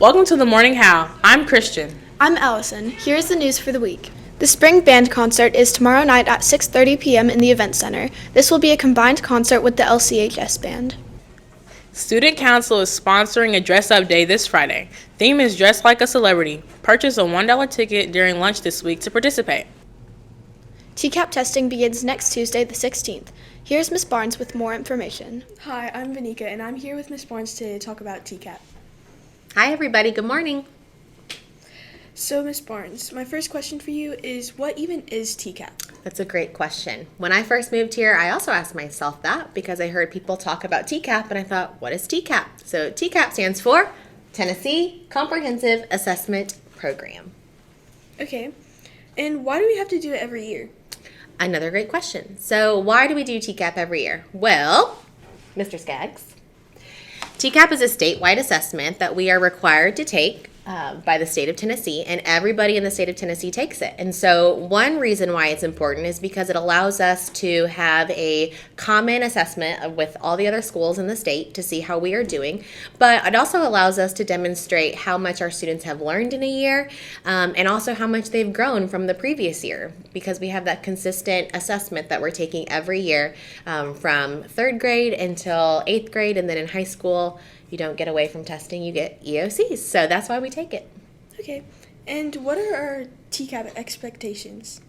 Welcome to the Morning Howl. I'm Christian. I'm Allison. Here's the news for the week. The Spring Band Concert is tomorrow night at 6:30 p.m. in the Event Center. This will be a combined concert with the LCHS Band. Student Council is sponsoring a dress-up day this Friday. Theme is Dress Like a Celebrity. Purchase a $1 ticket during lunch this week to participate. TCAP testing begins next Tuesday, the 16th. Here's Ms. Barnes with more information. Hi, I'm Vanika, and I'm here with Ms. Barnes to talk about TCAP. Hi, everybody. Good morning. So, Ms. Barnes, my first question for you is, what even is TCAP? That's a great question. When I first moved here, I also asked myself that because I heard people talk about TCAP, and I thought, what is TCAP? So TCAP stands for Tennessee Comprehensive Assessment Program. Okay, and why do we have to do it every year? Another great question. So why do we do TCAP every year? Well, Mr. Skaggs, TCAP is a statewide assessment that we are required to take by the state of Tennessee, and everybody in the state of Tennessee takes it. And so one reason why it's important is because it allows us to have a common assessment with all the other schools in the state to see how we are doing, but it also allows us to demonstrate how much our students have learned in a year, and also how much they've grown from the previous year, because we have that consistent assessment that we're taking every year from third grade until eighth grade, and then in high school you don't get away from testing, you get EOCs. So that's why we take it. Okay. And what are our TCAP expectations?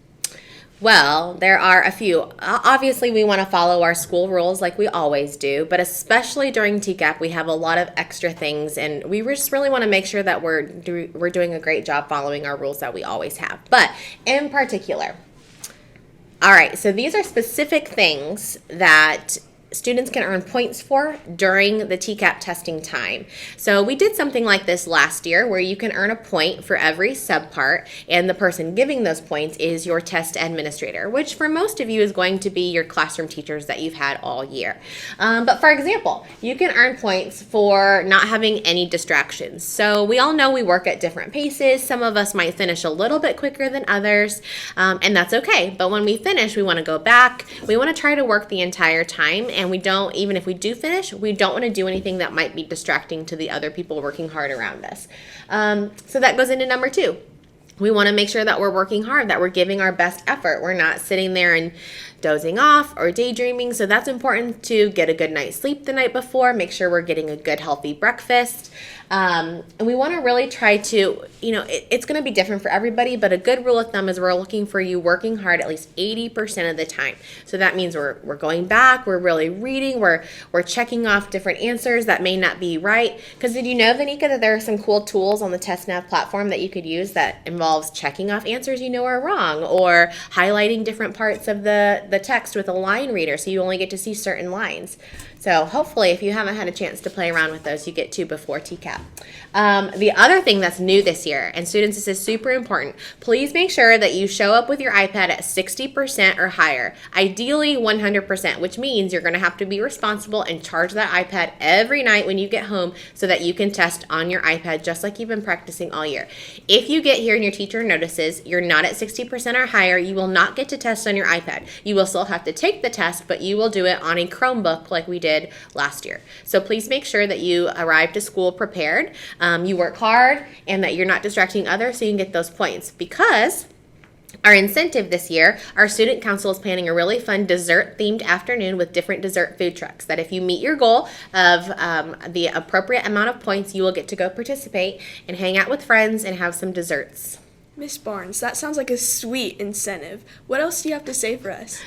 Well, there are a few. Obviously, we want to follow our school rules like we always do, but especially during TCAP, we have a lot of extra things, and we just really want to make sure that we're doing a great job following our rules that we always have. But in particular, all right, so these are specific things that students can earn points for during the TCAP testing time. So we did something like this last year where you can earn a point for every subpart, and the person giving those points is your test administrator, which for most of you is going to be your classroom teachers that you've had all year. But for example, you can earn points for not having any distractions. So we all know we work at different paces. Some of us might finish a little bit quicker than others, and that's okay. But when we finish, we want to go back. We want to try to work the entire time, and we don't, even if we do finish, we don't want to do anything that might be distracting to the other people working hard around us. So that goes into number 2. We want to make sure that we're working hard, that we're giving our best effort. We're not sitting there and dozing off or daydreaming. So that's important to get a good night's sleep the night before, make sure we're getting a good healthy breakfast. And we want to really try to, it's going to be different for everybody, but a good rule of thumb is we're looking for you working hard at least 80% of the time. So that means we're going back, we're really reading, we're checking off different answers that may not be right. Because did you know, Vanika, that there are some cool tools on the TestNav platform that you could use that involves checking off answers you know are wrong, or highlighting different parts of the text with a line reader so you only get to see certain lines. So hopefully, if you haven't had a chance to play around with those, you get to before TCAP. The other thing that's new this year, and students, this is super important, please make sure that you show up with your iPad at 60% or higher, ideally 100%, which means you're going to have to be responsible and charge that iPad every night when you get home so that you can test on your iPad just like you've been practicing all year. If you get here and your teacher notices you're not at 60% or higher, you will not get to test on your iPad. You will still have to take the test, but you will do it on a Chromebook like we did last year. So please make sure that you arrive to school prepared, you work hard, and that you're not distracting others so you can get those points. Because our incentive this year, our student council is planning a really fun dessert-themed afternoon with different dessert food trucks that if you meet your goal of the appropriate amount of points, you will get to go participate and hang out with friends and have some desserts. Miss Barnes, that sounds like a sweet incentive. What else do you have to say for us?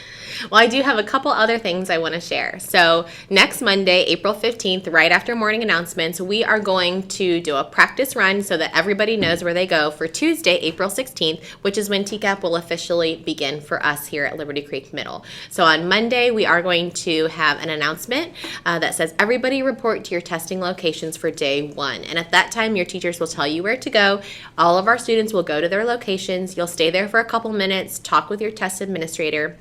Well, I do have a couple other things I want to share. So next Monday, April 15th, right after morning announcements, we are going to do a practice run so that everybody knows where they go for Tuesday, April 16th, which is when TCAP will officially begin for us here at Liberty Creek Middle. So on Monday, we are going to have an announcement that says everybody report to your testing locations for day 1. And at that time, your teachers will tell you where to go. All of our students will go to their locations. You'll stay there for a couple minutes, talk with your test administrator.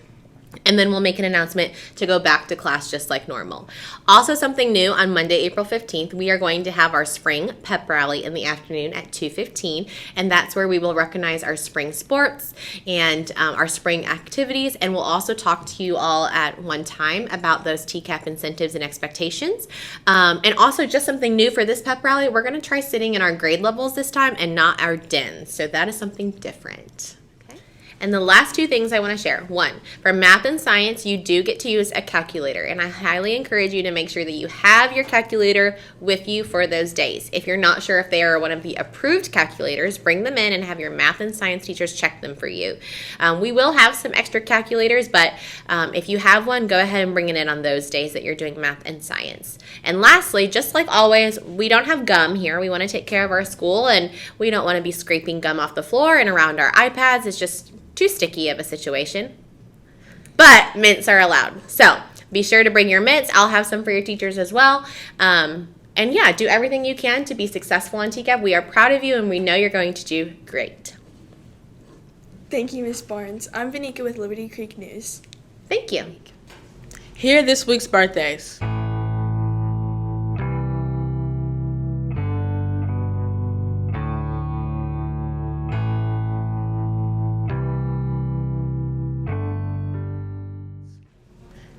And then we'll make an announcement to go back to class just like normal. Also, something new on Monday, April 15th, we are going to have our spring pep rally in the afternoon at 2:15, and that's where we will recognize our spring sports and our spring activities, and we'll also talk to you all at one time about those TCAP incentives and expectations. And also, just something new for this pep rally, we're going to try sitting in our grade levels this time and not our dens, so that is something different. And the last two things I want to share. One, for math and science, you do get to use a calculator, and I highly encourage you to make sure that you have your calculator with you for those days. If you're not sure if they are one of the approved calculators, bring them in and have your math and science teachers check them for you. We will have some extra calculators, but if you have one, go ahead and bring it in on those days that you're doing math and science. And lastly, just like always, we don't have gum here. We want to take care of our school, and we don't want to be scraping gum off the floor and around our iPads. It's just too sticky of a situation. But mints are allowed. So be sure to bring your mints. I'll have some for your teachers as well. And yeah, do everything you can to be successful on TCAP. We are proud of you, and we know you're going to do great. Thank you, Ms. Barnes. I'm Vanika with Liberty Creek News. Thank you. Here are this week's birthdays.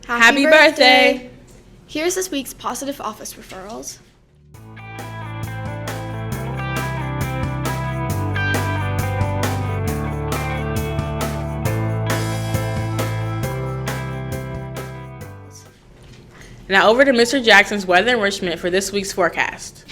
Happy birthday! Here's this week's positive office referrals. Now over to Mr. Jackson's weather enrichment for this week's forecast.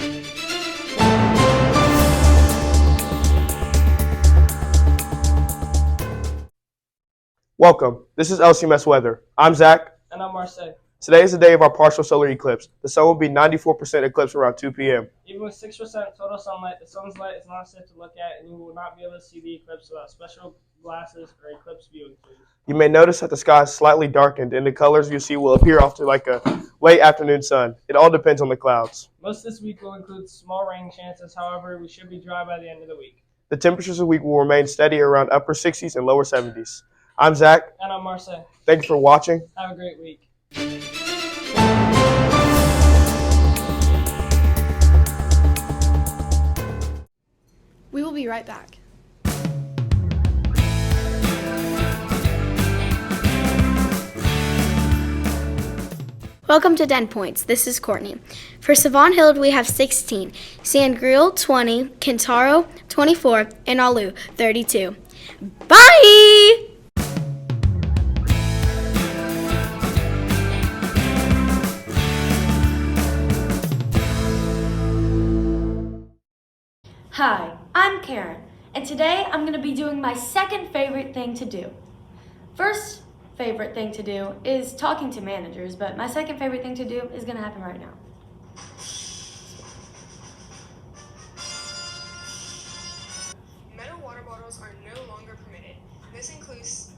Welcome. This is LCMS weather. I'm Zach. And I'm Marseille. Today is the day of our partial solar eclipse. The sun will be 94% eclipsed around 2 p.m. Even with 6% total sunlight, the sun's light is not safe to look at, and you will not be able to see the eclipse without special glasses or eclipse viewing tools. You may notice that the sky is slightly darkened, and the colors you see will appear after like a late afternoon sun. It all depends on the clouds. Most this week will include small rain chances. However, we should be dry by the end of the week. The temperatures of the week will remain steady around upper 60s and lower 70s. I'm Zach. And I'm Marseille. Thank you for watching. Have a great week. We will be right back. Welcome to Den Points. This is Courtney. For Savon Hill, we have 16, San Griel 20, Kintaro 24, and Alu 32. Bye! Hi, I'm Karen, and today I'm going to be doing my second favorite thing to do. First favorite thing to do is talking to managers, but my second favorite thing to do is going to happen right now. Metal water bottles are no longer permitted. This includes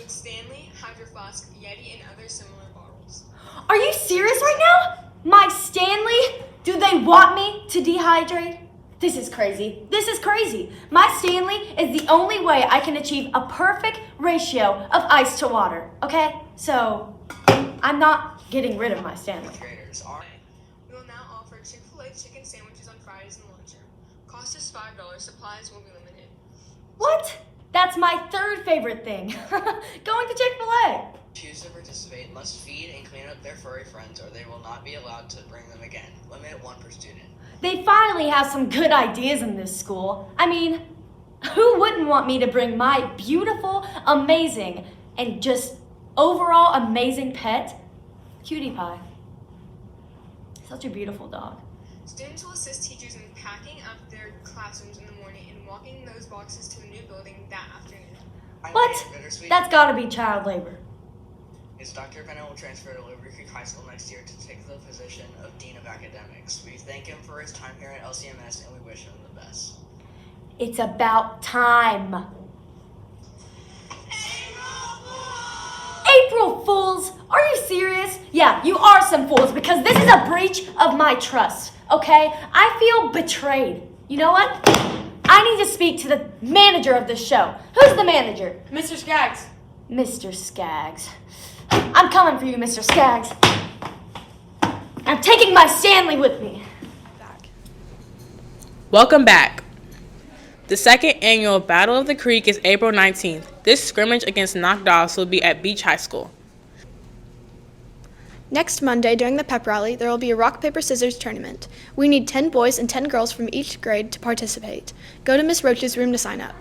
Stanley, Hydro Flask, Yeti, and other similar bottles. Are you serious right now? My Stanley? Do they want me to dehydrate? This is crazy. This is crazy. My Stanley is the only way I can achieve a perfect ratio of ice to water, okay? So, I'm not getting rid of my Stanley. We will now offer Chick-fil-A chicken sandwiches on Fridays in the lunchroom. Cost is $5. Supplies will be limited. What? That's my third favorite thing. Going to Chick-fil-A. Choose to participate must feed and clean up their furry friends, or they will not be allowed to bring them again. Limit 1 per student. They finally have some good ideas in this school. I mean, who wouldn't want me to bring my beautiful, amazing, and just overall amazing pet, Cutie Pie? Such a beautiful dog. Students will assist teachers in packing up their classrooms in the morning and walking those boxes to the new building that afternoon. What? That's gotta be child labor. Is Dr. Bennett will transfer to Liberty Creek High School next year to take the position of Dean of Academics. We thank him for his time here at LCMS, and we wish him the best. It's about time. April Fools! Are you serious? Yeah, you are some fools, because this is a breach of my trust, okay? I feel betrayed. You know what? I need to speak to the manager of this show. Who's the manager? Mr. Skaggs. Mr. Skaggs. I'm coming for you, Mr. Skaggs. I'm taking my Stanley with me. Welcome back. The second annual Battle of the Creek is April 19th. This scrimmage against knocked offs will be at Beach High School. Next Monday, during the pep rally, there will be a rock, paper, scissors tournament. We need 10 boys and 10 girls from each grade to participate. Go to Miss Roach's room to sign up.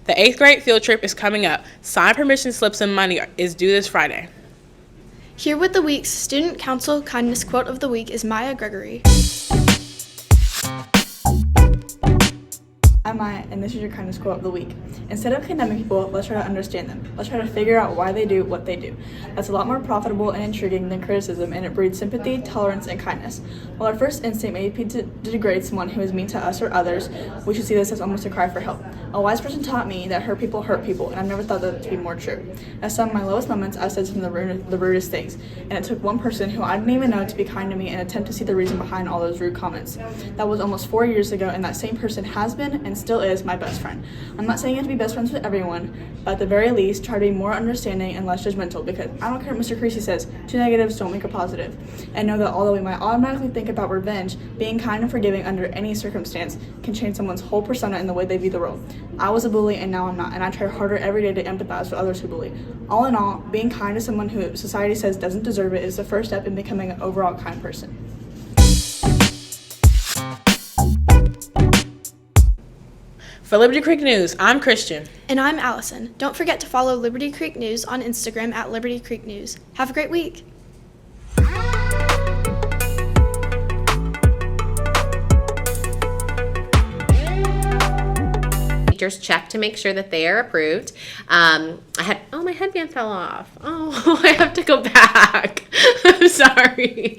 The 8th grade field trip is coming up. Signed permission slips and money is due this Friday. Here with the week's Student Council Kindness Quote of the Week is Maya Gregory. I'm Maya, and this is your kindness quote of the week. Instead of condemning people, let's try to understand them. Let's try to figure out why they do what they do. That's a lot more profitable and intriguing than criticism, and it breeds sympathy, tolerance, and kindness. While our first instinct may be to degrade someone who is mean to us or others, we should see this as almost a cry for help. A wise person taught me that hurt people, and I've never thought that to be more true. At some of my lowest moments, I said some of the rudest things, and it took one person who I didn't even know to be kind to me and attempt to see the reason behind all those rude comments. That was almost 4 years ago, and that same person has been and still is my best friend. I'm not saying you have to be best friends with everyone, but at the very least, try to be more understanding and less judgmental, because I don't care what Mr. Creasy says, 2 negatives don't make a positive. And know that although we might automatically think about revenge, being kind and forgiving under any circumstance can change someone's whole persona in the way they view the world. I was a bully and now I'm not, and I try harder every day to empathize with others who bully. All in all, being kind to someone who society says doesn't deserve it is the first step in becoming an overall kind person. For Liberty Creek News, I'm Christian. And I'm Allison. Don't forget to follow Liberty Creek News on Instagram at Liberty Creek News. Have a great week. Teachers check to make sure that they are approved. My headband fell off. Oh, I have to go back. I'm sorry.